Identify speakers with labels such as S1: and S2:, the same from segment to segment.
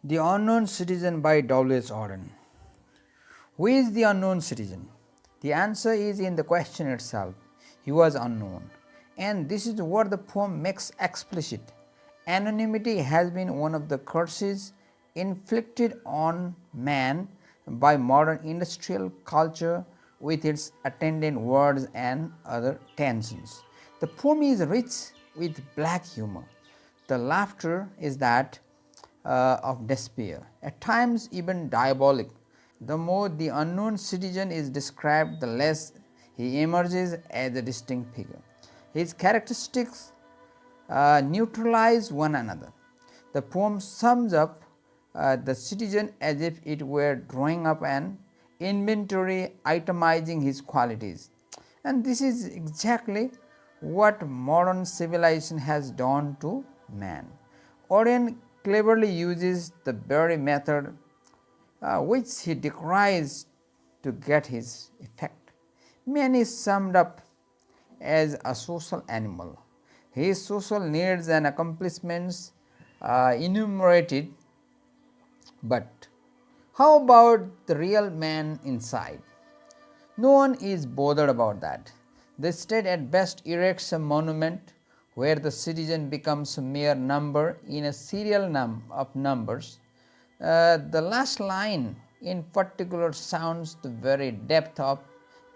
S1: The Unknown Citizen by W.H. Auden. Who is the unknown citizen? The answer is in the question itself. He was unknown. And this is what the poem makes explicit. Anonymity has been one of the curses inflicted on man by modern industrial culture with its attendant words and other tensions. The poem is rich with black humor. The laughter is that of despair, at times even diabolic. The more the unknown citizen is described, the less he emerges as a distinct figure. His characteristics neutralize one another. The poem sums up the citizen as if it were drawing up an inventory itemizing his qualities, and this is exactly what modern civilization has done to man. Auden cleverly uses the very method which he decries to get his effect. Man is summed up as a social animal. His social needs and accomplishments enumerated, but how about the real man inside? No one is bothered about that. The state at best erects a monument where the citizen becomes a mere number in a serial of numbers. The last line in particular sounds the very depth of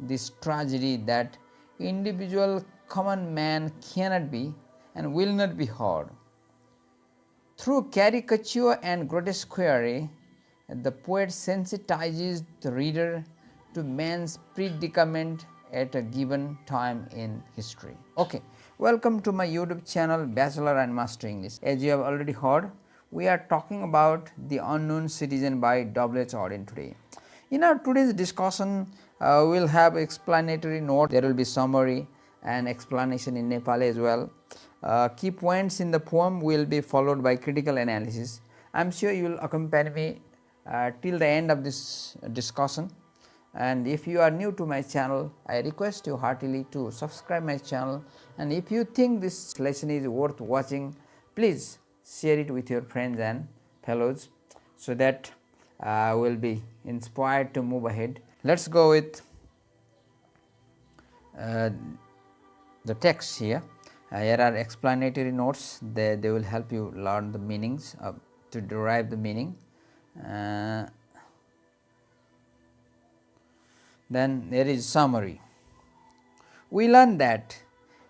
S1: this tragedy that individual common man cannot be and will not be heard. Through caricature and grotesquerie, the poet sensitizes the reader to man's predicament at a given time in history. Okay, welcome to my YouTube channel Bachelor and Master English. As you have already heard, we are talking about The Unknown Citizen by W.H. Auden today. In our today's discussion, we will have explanatory note. There will be summary and explanation in Nepali as well. Key points in the poem will be followed by critical analysis. I am sure you will accompany me till the end of this discussion. And if you are new to my channel, I request you heartily to subscribe my channel, and if you think this lesson is worth watching, please share it with your friends and fellows so that will be inspired to move ahead. Let's go with the text here. Here are explanatory notes. They will help you learn the meanings to derive the meaning. Then there is summary. We learn that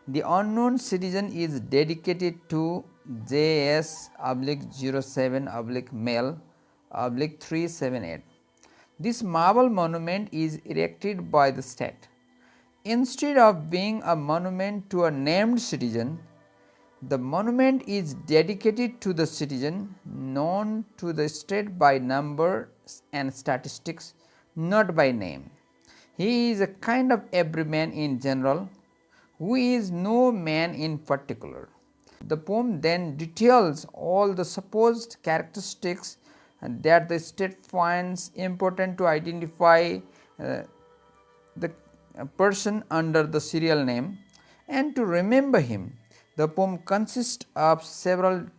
S1: The Unknown Citizen is dedicated to JS-07-male-378. This marble monument is erected by the state. Instead of being a monument to a named citizen, the monument is dedicated to the citizen known to the state by numbers and statistics, not by name. He is a kind of everyman in general, who is no man in particular. The poem then details all the supposed characteristics that the state finds important to identify the person under the serial name and to remember him. The poem consists of several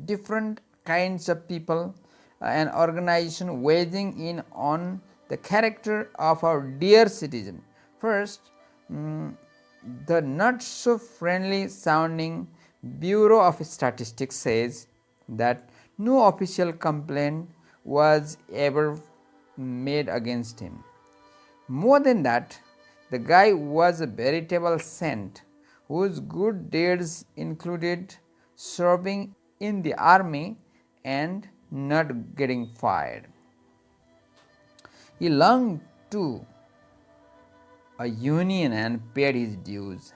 S1: different kinds of people and organization weighing in on the character of our dear citizen. First, the not so friendly sounding Bureau of Statistics says that no official complaint was ever made against him. More than that, the guy was a veritable saint whose good deeds included serving in the army and not getting fired. He belonged to a union and paid his dues,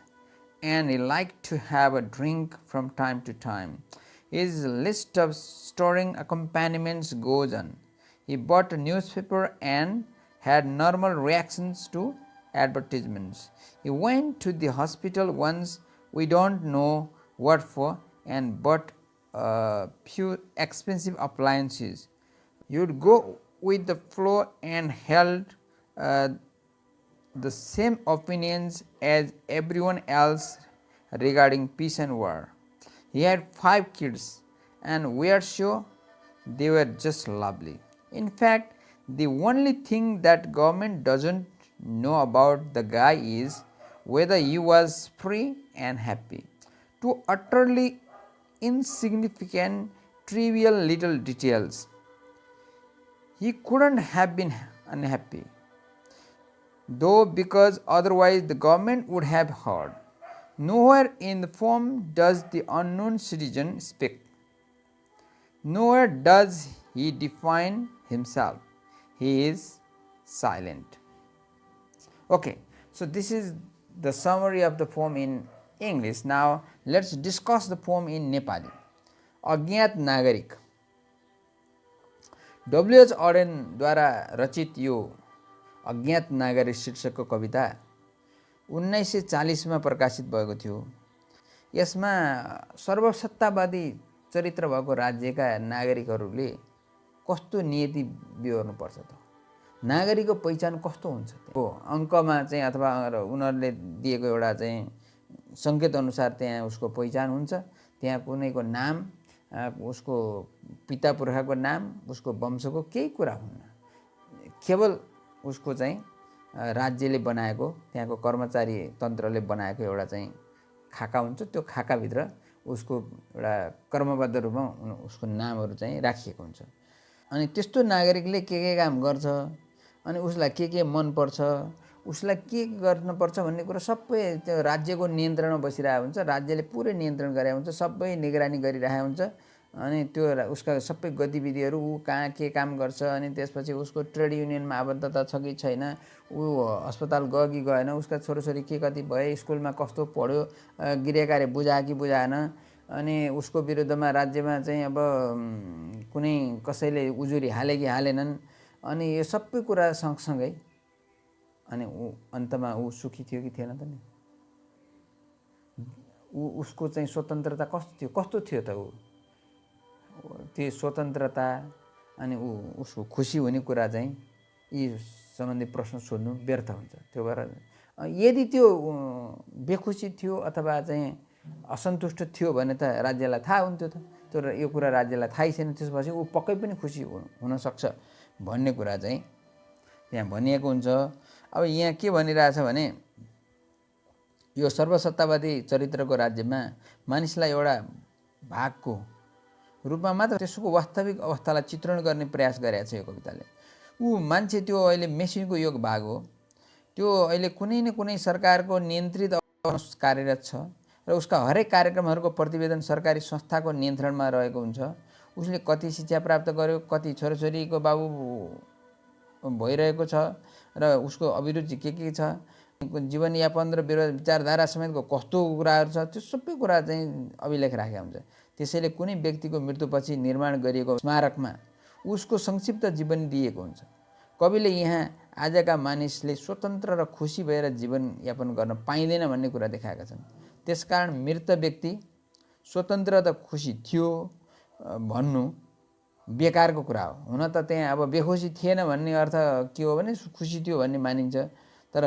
S1: and he liked to have a drink from time to time. His list of storing accompaniments goes on. He bought a newspaper and had normal reactions to advertisements. He went to the hospital once, we don't know what for, and bought a few expensive appliances. You would go with the flow and held the same opinions as everyone else regarding peace and war. He had 5 kids, and we are sure they were just lovely. In fact, the only thing that government doesn't know about the guy is whether he was free and happy. To utterly insignificant, trivial little details, he couldn't have been unhappy, though, because otherwise the government would have heard. Nowhere in the poem does the unknown citizen speak. Nowhere does he define himself. He is silent. Okay, so this is the summary of the poem in English. Now let's discuss the poem in Nepali. अज्ञात नागरिक W.H. ऑडेनद्वारा रचित यो अज्ञात नागरिक शीर्षकको कविता 1940 मा प्रकाशित भएको थियो। यसमा सर्वसत्तावादी चरित्र भएको राज्यका नागरिकहरूले कस्तो नियति बिहोर्नुपर्छ त, नागरिकको पहिचान कस्तो हुन्छ त, अङ्कमा चाहिँ अथवा उनीहरूले दिएको एउटा चाहिँ सङ्केत अनुसार त्यहाँ उसको पहिचान हुन्छ। त्यहाँ कुनैको नाम, उसको पिता पुर्खाको नाम, उसको वंशको केही कुरा हुन्न, केवल उसको चाहिँ राज्यले बनाएको, त्यहाँको कर्मचारी तन्त्रले बनाएको एउटा चाहिँ खाका हुन्छ। त्यो खाकाभित्र उसको एउटा कर्मबद्ध रूपमा उसको नामहरू चाहिँ राखिएको हुन्छ। अनि त्यस्तो नागरिकले के काम गर्छ, अनि उसलाई के मनपर्छ, उसलाई के गर्नुपर्छ भन्ने कुरा सबै त्यो राज्यको नियन्त्रणमा बसिरहेको हुन्छ। राज्यले पुरै नियन्त्रण गरेको हुन्छ, सबै निगरानी गरिरहेको हुन्छ। अनि त्यो उसका सबै गतिविधिहरू, ऊ कहाँ के काम गर्छ, अनि त्यसपछि उसको ट्रेड युनियनमा आबद्धता छ कि छैन, ऊ अस्पताल गयो कि गएन, उसका छोराछोरी के कति भए, स्कुलमा कस्तो पढ्यो, गृहकार्य बुझायो कि बुझाएन, अनि उसको विरुद्धमा राज्यमा चाहिँ अब कुनै कसैले उजुरी हाले कि हालेनन्, अनि यो सबै कुरा सँगसँगै अनि अन्तमा ऊ सुखी थियो कि थिएन त नि, उसको चाहिँ स्वतन्त्रता कस्तो थियो त, ऊ त्यो स्वतन्त्रता अनि उसको खुसी हुने कुरा चाहिँ यी सम्बन्धी प्रश्न सोध्नु व्यर्थ हुन्छ। त्यो भएर यदि त्यो बेखुसी थियो अथवा चाहिँ असन्तुष्ट थियो भने त राज्यलाई थाहा हुन्थ्यो त, तर यो कुरा राज्यलाई थाहै छैन। त्यसपछि ऊ पक्कै पनि खुसी हुनसक्छ भन्ने कुरा चाहिँ त्यहाँ भनिएको हुन्छ। अब यहाँ के भनिरहेछ भने यो सर्वसत्तावादी चरित्रको राज्यमा मानिसलाई एउटा भागको रूपमा मात्र त्यसको वास्तविक अवस्थालाई चित्रण गर्ने प्रयास गरेको छ यो कविताले। ऊ मान्छे त्यो अहिले मेसिनको योग भाग हो, त्यो अहिले कुनै न कुनै सरकारको नियन्त्रित कार्यरत छ र उसका हरेक कार्यक्रमहरूको प्रतिवेदन सरकारी संस्थाको नियन्त्रणमा रहेको हुन्छ। उसले कति शिक्षा प्राप्त गर्यो, कति छोराछोरीको बाबु भइरहेको छ र उसको अभिरुचि के छ, जीवनयापन र विचारधारा समेतको कस्तो कुराहरू छ, त्यो सबै कुरा चाहिँ अभिलेख राखेको हुन्छ। त्यसैले कुनै व्यक्तिको मृत्युपछि निर्माण गरिएको स्मारकमा उसको संक्षिप्त जीवन दिएको हुन्छ। कविले यहाँ आजका मानिसले स्वतन्त्र र खुसी भएर जीवनयापन गर्न पाइँदैन भन्ने कुरा देखाएका छन्। त्यसकारण मृत व्यक्ति स्वतन्त्र त खुसी थियो भन्नु बेकारको कुरा हो। हुन त त्यहाँ अब बेखुसी थिएन भन्ने अर्थ के हो भने खुसी थियो भन्ने मानिन्छ, तर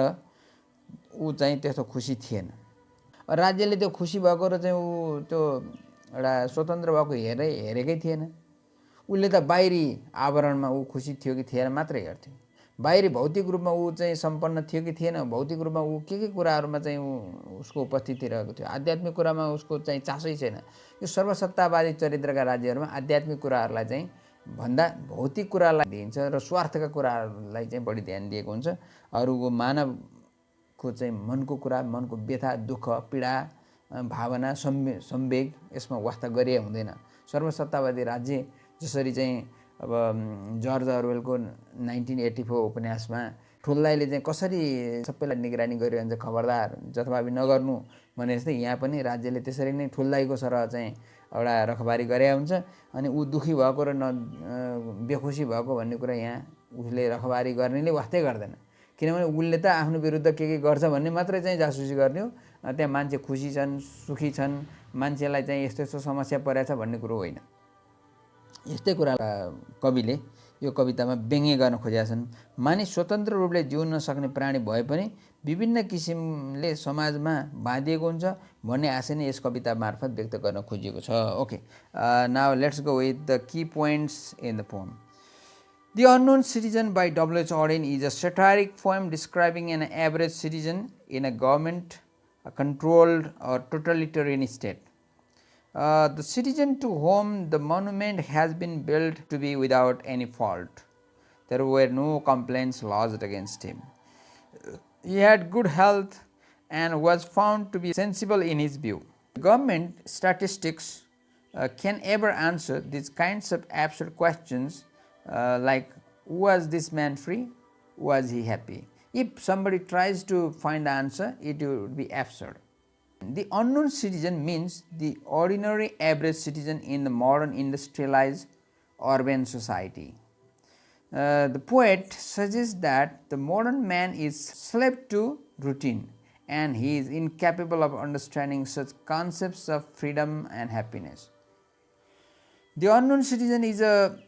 S1: ऊ चाहिँ त्यस्तो खुसी थिएन। राज्यले त्यो खुसी भएको र चाहिँ ऊ त्यो एउटा स्वतन्त्र भएको हेरेकै थिएन। उसले त बाहिरी आवरणमा ऊ खुसी थियो कि थिएन मात्रै हेर्थ्यो। बाहिरी भौतिक रूपमा ऊ चाहिँ सम्पन्न थियो कि थिएन, भौतिक रूपमा ऊ के कुराहरूमा चाहिँ उसको उपस्थिति रहेको थियो, आध्यात्मिक कुरामा उसको चाहिँ चासै छैन। यो सर्वसत्तावादी चरित्रका राज्यहरूमा आध्यात्मिक कुराहरूलाई चाहिँ भन्दा भौतिक कुरालाई दिइन्छ र स्वार्थका कुराहरूलाई चाहिँ बढी ध्यान दिएको हुन्छ। अरूको मानवको चाहिँ मनको कुरा, मनको व्यथा, दुःख, पीडा, भावना, संवेग यसमा वास्ता गरिए हुँदैन। सर्वसत्तावादी राज्य जसरी चाहिँ अब जर्ज अर्वेलको 1984 उपन्यासमा ठुल्दाइले चाहिँ कसरी सबैलाई निगरानी गरिरहन्छ, खबरदार जथाभावी नगर्नु भने जस्तै यहाँ पनि राज्यले त्यसरी नै ठुल्दाइको सरह चाहिँ एउटा रखबारी गरे हुन्छ। अनि ऊ दुखी भएको र बेखुसी भएको भन्ने कुरा यहाँ उसले रखबारी गर्नेले वास्तै गर्दैन, किनभने उसले त आफ्नो विरुद्ध के गर्छ भन्ने मात्रै चाहिँ जासुसी गर्ने हो। त्यहाँ मान्छे खुसी छन्, सुखी छन्, मान्छेलाई चाहिँ यस्तो समस्या परेछ भन्ने कुरो होइन। यस्तै कुरा कविले यो कवितामा व्यङ्ग्य गर्न खोजेका छन्। मानिस स्वतन्त्र रूपले जिउन नसक्ने प्राणी भए पनि विभिन्न किसिमले समाजमा बाँधिएको हुन्छ भन्ने आशय नै यस कविता मार्फत व्यक्त गर्न खोजिएको छ। Okay, now let's go with the key points in the poem. The Unknown Citizen by W.H. Auden is a satiric poem describing an average citizen in a government-controlled or totalitarian state. The citizen to whom the monument has been built to be without any fault. There were no complaints lodged against him. He had good health and was found to be sensible in his view. Government statistics can ever answer these kinds of absurd questions like, was this man free? Was he happy? If somebody tries to find the answer, it would be absurd. The unknown citizen means the ordinary average citizen in the modern industrialized urban society. The poet suggests that the modern man is slave to routine and he is incapable of understanding such concepts of freedom and happiness. The unknown citizen is a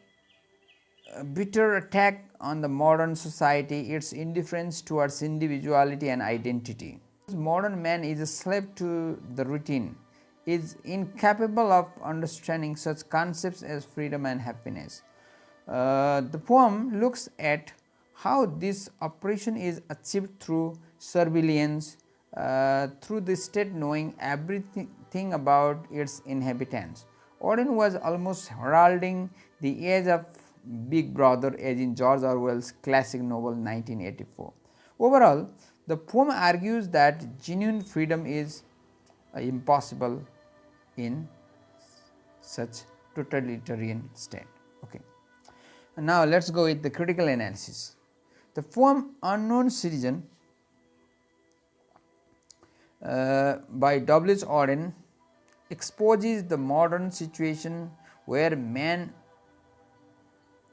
S1: bitter attack on the modern society, its indifference towards individuality and identity. The modern man is a slave to the routine, is incapable of understanding such concepts as freedom and happiness. The poem looks at how this oppression is achieved through surveillance, through the state knowing everything about its inhabitants. Auden was almost heralding the age of Big Brother, as in George Orwell's classic novel 1984. Overall, the poem argues that genuine freedom is impossible in such totalitarian state. Okay. Now let's go with the critical analysis. The poem Unknown Citizen by W.H. Auden exposes the modern situation where man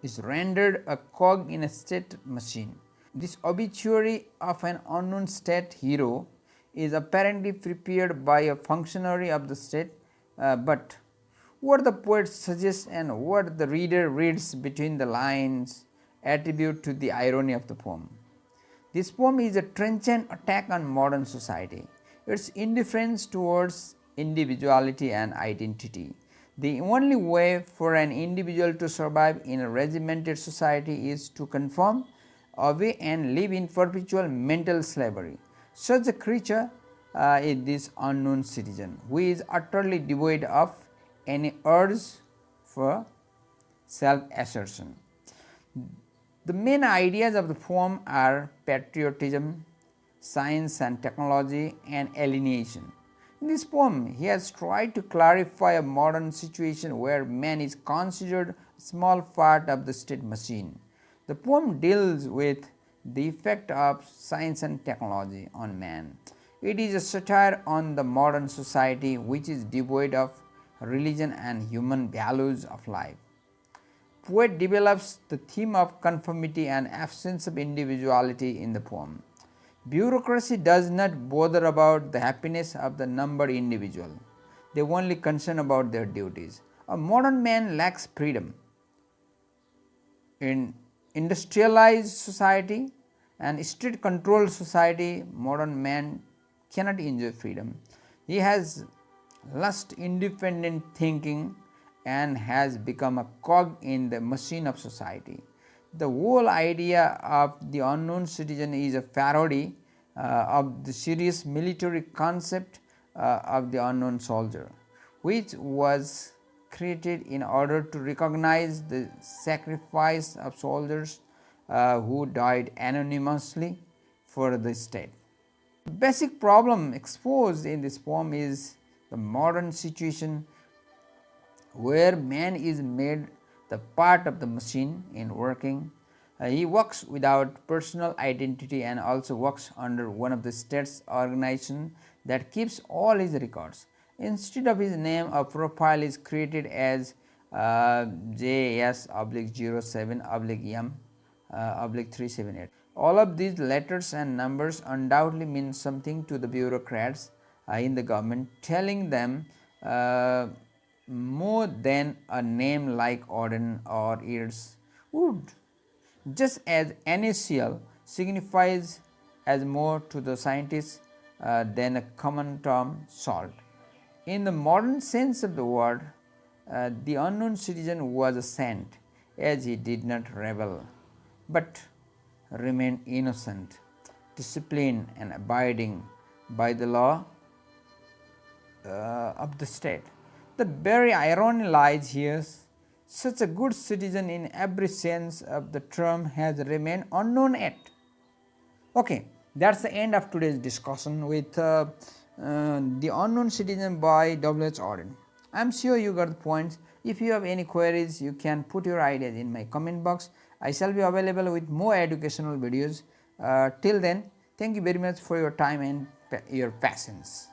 S1: is rendered a cog in a state machine. This obituary of an unknown state hero is apparently prepared by a functionary of the state, but what the poet suggests and what the reader reads between the lines attribute to the irony of the poem. This poem is a trenchant attack on modern society, its indifference towards individuality and identity. The only way for an individual to survive in a regimented society is to conform, obey and live in perpetual mental slavery. Such a creature is this unknown citizen, who is utterly devoid of any urge for self-assertion. The main ideas of the poem are patriotism, science and technology, and alienation. In this poem, he has tried to clarify a modern situation where man is considered a small part of the state machine. The poem deals with the effect of science and technology on man. It is a satire on the modern society which is devoid of religion and human values of life. Poet develops the theme of conformity and absence of individuality in the poem. Bureaucracy does not bother about the happiness of the numbered individual. They only concern about their duties. A modern man lacks freedom. In industrialized society and state controlled society, modern man cannot enjoy freedom. He has lost independent thinking and has become a cog in the machine of society. The whole idea of the unknown citizen is a parody of the serious military concept of the unknown soldier, which was created in order to recognize the sacrifice of soldiers who died anonymously for the state. The basic problem exposed in this poem is the modern situation where man is made the part of the machine in working. He works without personal identity and also works under one of the state's organization that keeps all his records. Instead of his name, a profile is created as JS/07/M/378. All of these letters and numbers undoubtedly mean something to the bureaucrats in the government, telling them more than a name like Auden or its would, just as NaCl signifies as more to the scientists than a common term salt. In the modern sense of the word, the unknown citizen was a saint, as he did not rebel, but remained innocent, disciplined, and abiding by the law of the state. The very irony lies here. Such a good citizen in every sense of the term has remained unknown yet. Okay, that's the end of today's discussion with The Unknown Citizen by W.H. Auden. I am sure you got the points. If you have any queries, you can put your ideas in my comment box. I shall be available with more educational videos. Till then, thank you very much for your time and your patience.